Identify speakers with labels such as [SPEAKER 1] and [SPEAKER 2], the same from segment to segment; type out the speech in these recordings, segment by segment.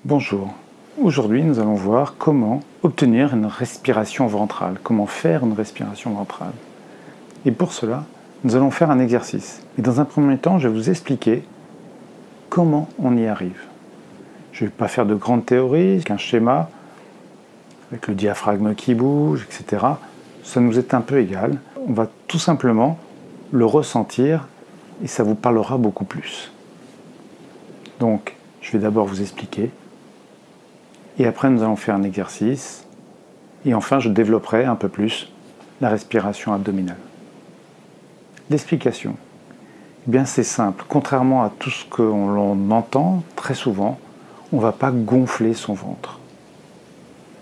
[SPEAKER 1] Bonjour, aujourd'hui nous allons voir comment obtenir une respiration ventrale, comment faire une respiration ventrale. Et pour cela, nous allons faire un exercice. Et dans un premier temps, je vais vous expliquer comment on y arrive. Je ne vais pas faire de grandes théories, qu'un schéma, avec le diaphragme qui bouge, etc. Ça nous est un peu égal. On va tout simplement le ressentir et ça vous parlera beaucoup plus. Donc, je vais d'abord vous expliquer. Et après, nous allons faire un exercice. Et enfin, je développerai un peu plus la respiration abdominale. L'explication. Eh bien, c'est simple. Contrairement à tout ce que l'on entend très souvent, on ne va pas gonfler son ventre.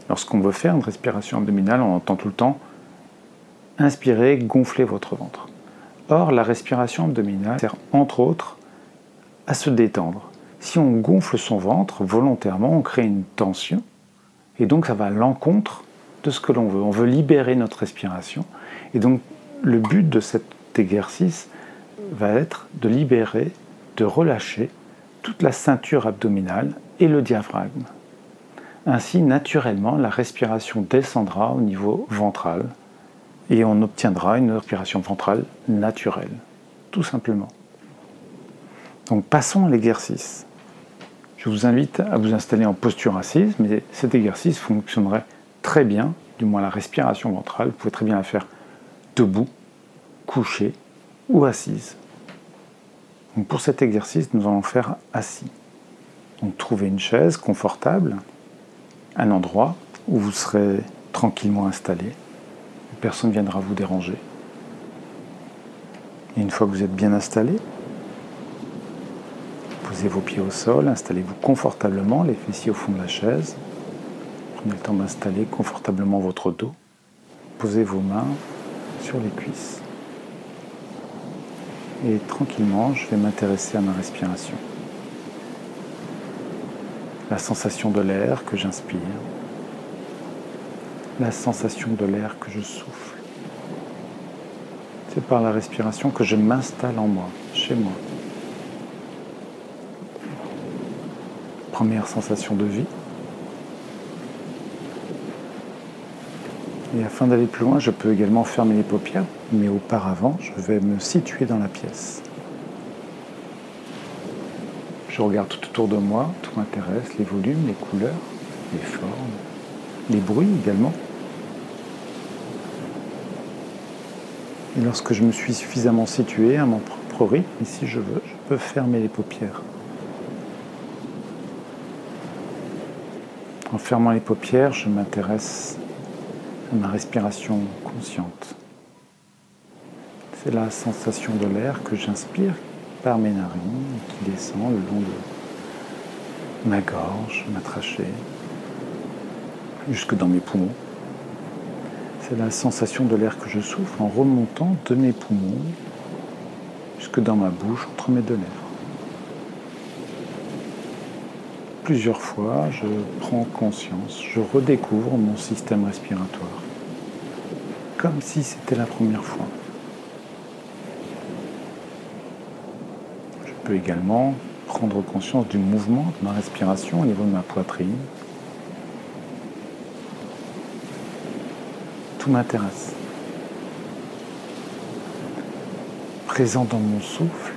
[SPEAKER 1] Lorsqu'on veut faire une respiration abdominale, on entend tout le temps « inspirez, gonflez votre ventre ». Or, la respiration abdominale sert entre autres à se détendre. Si on gonfle son ventre volontairement, on crée une tension et donc ça va à l'encontre de ce que l'on veut. On veut libérer notre respiration et donc le but de cet exercice va être de libérer, de relâcher toute la ceinture abdominale et le diaphragme. Ainsi, naturellement, la respiration descendra au niveau ventral et on obtiendra une respiration ventrale naturelle, tout simplement. Donc passons à l'exercice. Je vous invite à vous installer en posture assise, mais cet exercice fonctionnerait très bien, du moins la respiration ventrale, vous pouvez très bien la faire debout, couché ou assise. Donc pour cet exercice, nous allons faire assis. Donc trouvez une chaise confortable, un endroit où vous serez tranquillement installé, personne ne viendra vous déranger. Et une fois que vous êtes bien installé, posez vos pieds au sol, installez-vous confortablement, les fessiers au fond de la chaise. Prenez le temps d'installer confortablement votre dos. Posez vos mains sur les cuisses. Et tranquillement, je vais m'intéresser à ma respiration. La sensation de l'air que j'inspire. La sensation de l'air que je souffle. C'est par la respiration que je m'installe en moi, chez moi. Première sensation de vie. Et afin d'aller plus loin, je peux également fermer les paupières, mais auparavant, je vais me situer dans la pièce. Je regarde tout autour de moi, tout m'intéresse, les volumes, les couleurs, les formes, les bruits également. Et lorsque je me suis suffisamment situé à mon propre rythme, et si je veux, je peux fermer les paupières. En fermant les paupières, je m'intéresse à ma respiration consciente. C'est la sensation de l'air que j'inspire par mes narines et qui descend le long de ma gorge, ma trachée, jusque dans mes poumons. C'est la sensation de l'air que je souffle en remontant de mes poumons jusque dans ma bouche, entre mes deux lèvres. Plusieurs fois, je prends conscience, je redécouvre mon système respiratoire, comme si c'était la première fois. Je peux également prendre conscience du mouvement de ma respiration au niveau de ma poitrine. Tout m'intéresse. Présent dans mon souffle,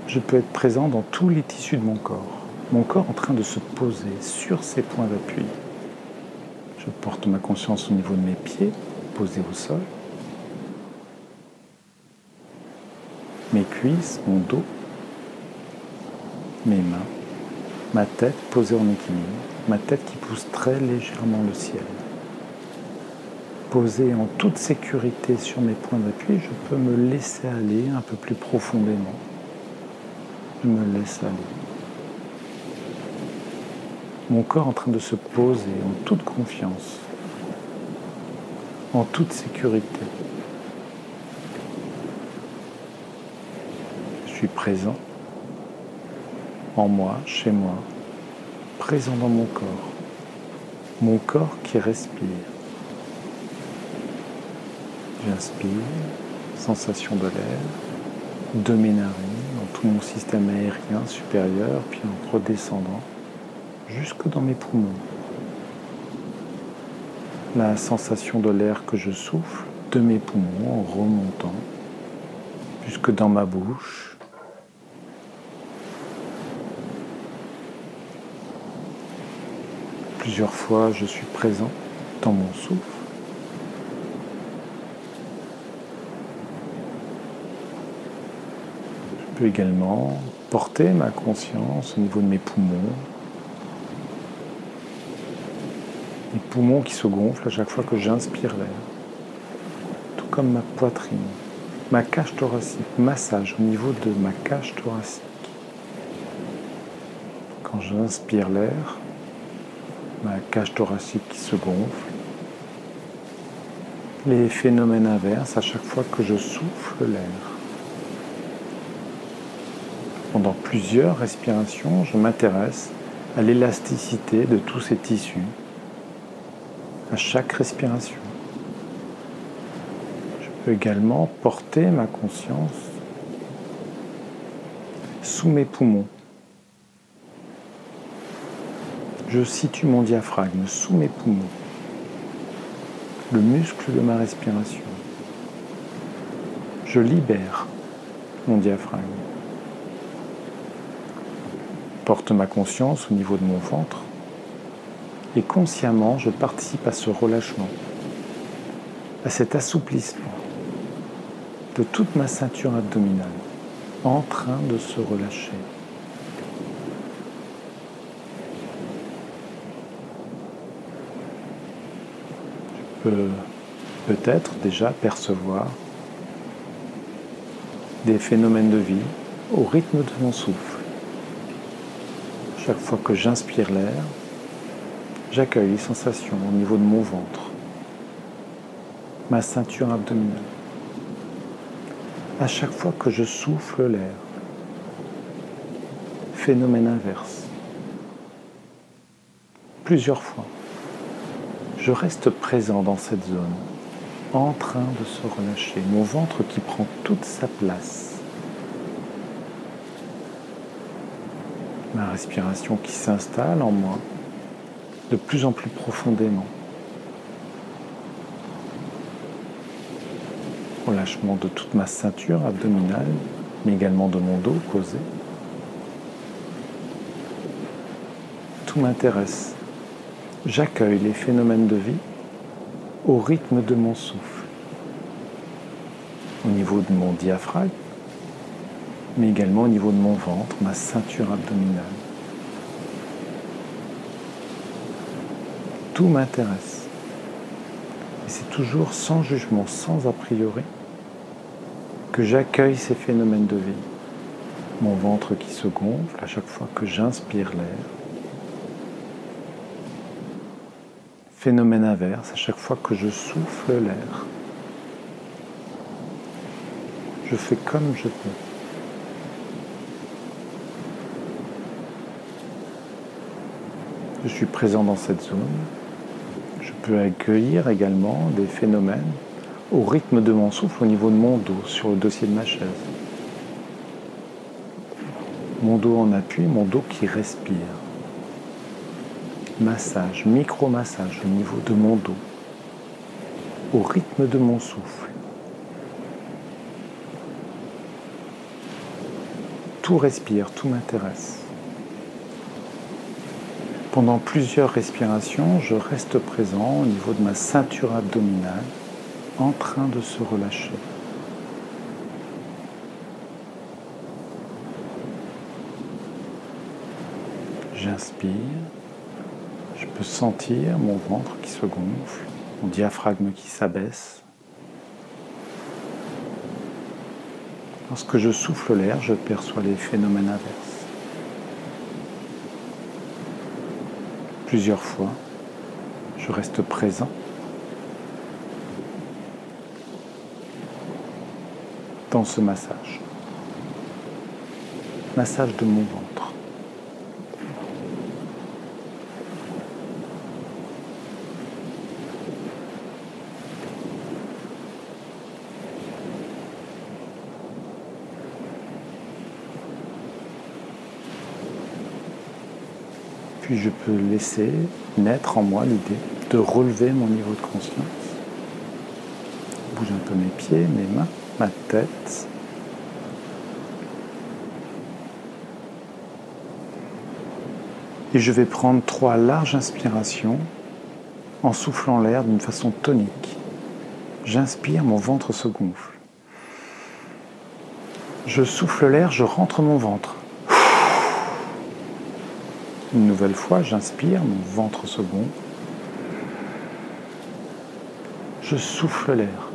[SPEAKER 1] je peux être présent dans tous les tissus de mon corps en train de se poser sur ses points d'appui. Je porte ma conscience au niveau de mes pieds, posés au sol, mes cuisses, mon dos, mes mains, ma tête posée en équilibre, ma tête qui pousse très légèrement le ciel. Posé en toute sécurité sur mes points d'appui, je peux me laisser aller un peu plus profondément. Je me laisse aller. Mon corps en train de se poser en toute confiance, en toute sécurité. Je suis présent en moi, chez moi, présent dans mon corps qui respire. J'inspire, sensation de l'air, de mes narines, dans tout mon système aérien supérieur, puis en redescendant jusque dans mes poumons. La sensation de l'air que je souffle de mes poumons en remontant jusque dans ma bouche. Plusieurs fois, je suis présent dans mon souffle. Je peux également porter ma conscience au niveau de mes poumons. Les poumons qui se gonflent à chaque fois que j'inspire l'air. Tout comme ma poitrine, ma cage thoracique, massage au niveau de ma cage thoracique. Quand j'inspire l'air, ma cage thoracique qui se gonfle. Les phénomènes inverses à chaque fois que je souffle l'air. Pendant plusieurs respirations, je m'intéresse à l'élasticité de tous ces tissus, à chaque respiration. Je peux également porter ma conscience sous mes poumons. Je situe mon diaphragme sous mes poumons, le muscle de ma respiration. Je libère mon diaphragme. Porte ma conscience au niveau de mon ventre et consciemment je participe à ce relâchement, à cet assouplissement de toute ma ceinture abdominale en train de se relâcher. Je peux peut-être déjà percevoir des phénomènes de vie au rythme de mon souffle. Chaque fois que j'inspire l'air, j'accueille les sensations au niveau de mon ventre, ma ceinture abdominale. À chaque fois que je souffle l'air, phénomène inverse. Plusieurs fois, je reste présent dans cette zone, en train de se relâcher, mon ventre qui prend toute sa place. Ma respiration qui s'installe en moi de plus en plus profondément. Relâchement de toute ma ceinture abdominale, mais également de mon dos posé. Tout m'intéresse. J'accueille les phénomènes de vie au rythme de mon souffle. Au niveau de mon diaphragme, mais également au niveau de mon ventre, ma ceinture abdominale. Tout m'intéresse. Et c'est toujours sans jugement, sans a priori, que j'accueille ces phénomènes de vie. Mon ventre qui se gonfle à chaque fois que j'inspire l'air. Phénomène inverse à chaque fois que je souffle l'air. Je fais comme je peux. Je suis présent dans cette zone. Je peux accueillir également des phénomènes au rythme de mon souffle au niveau de mon dos, sur le dossier de ma chaise. Mon dos en appui, mon dos qui respire. Massage, micro-massage au niveau de mon dos, au rythme de mon souffle. Tout respire, tout m'intéresse. Pendant plusieurs respirations, je reste présent au niveau de ma ceinture abdominale, en train de se relâcher. J'inspire, je peux sentir mon ventre qui se gonfle, mon diaphragme qui s'abaisse. Lorsque je souffle l'air, je perçois les phénomènes inverses. Plusieurs fois, je reste présent. Dans ce massage. Massage de mon ventre. Puis je peux laisser naître en moi l'idée de relever mon niveau de conscience. Je bouge un peu mes pieds, mes mains, ma tête. Et je vais prendre 3 larges inspirations en soufflant l'air d'une façon tonique. J'inspire, mon ventre se gonfle. Je souffle l'air, je rentre mon ventre. Une nouvelle fois, j'inspire, mon ventre se gonfle. Je souffle l'air.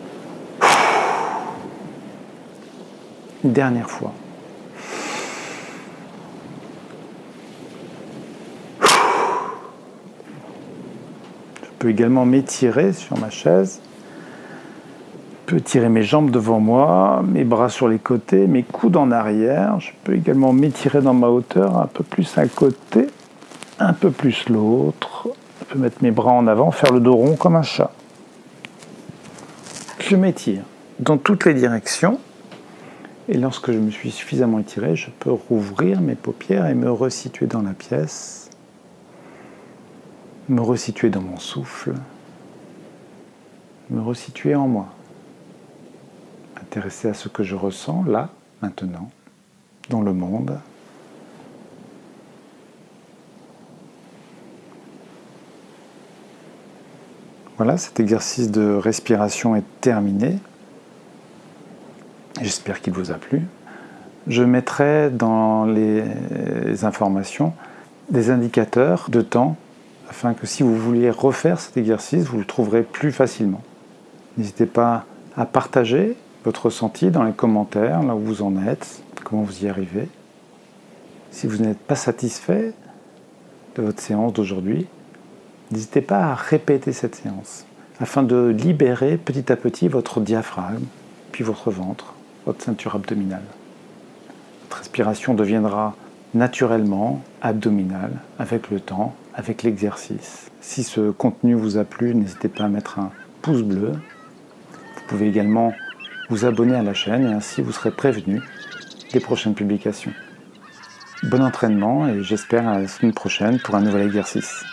[SPEAKER 1] Une dernière fois. Je peux également m'étirer sur ma chaise. Je peux tirer mes jambes devant moi, mes bras sur les côtés, mes coudes en arrière. Je peux également m'étirer dans ma hauteur, un peu plus un côté, un peu plus l'autre. Je peux mettre mes bras en avant, faire le dos rond comme un chat. Je m'étire dans toutes les directions. Et lorsque je me suis suffisamment étiré, je peux rouvrir mes paupières et me resituer dans la pièce. Me resituer dans mon souffle, me resituer en moi, m'intéresser à ce que je ressens là, maintenant, dans le monde. Voilà, cet exercice de respiration est terminé. J'espère qu'il vous a plu. Je mettrai dans les informations des indicateurs de temps afin que si vous vouliez refaire cet exercice, vous le trouverez plus facilement. N'hésitez pas à partager votre ressenti dans les commentaires, là où vous en êtes, comment vous y arrivez. Si vous n'êtes pas satisfait de votre séance d'aujourd'hui, n'hésitez pas à répéter cette séance, afin de libérer petit à petit votre diaphragme, puis votre ventre, votre ceinture abdominale. Votre respiration deviendra naturellement abdominale avec le temps, avec l'exercice. Si ce contenu vous a plu, n'hésitez pas à mettre un pouce bleu. Vous pouvez également vous abonner à la chaîne et ainsi vous serez prévenu des prochaines publications. Bon entraînement et j'espère à la semaine prochaine pour un nouvel exercice.